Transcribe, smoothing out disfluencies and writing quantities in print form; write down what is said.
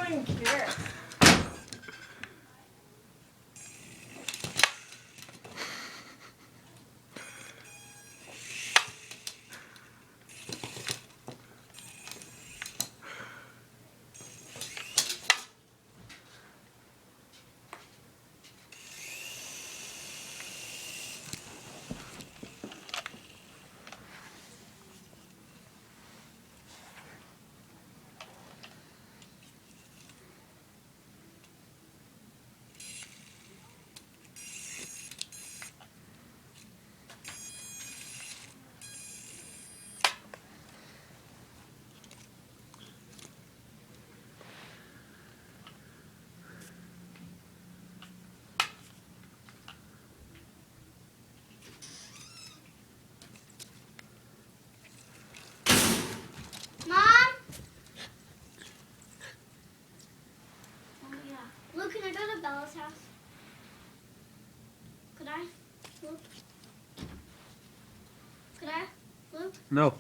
don't even care. Mom? Oh yeah. Luke, can I go to Bella's house? Could I? Luke? Could I? Luke? No.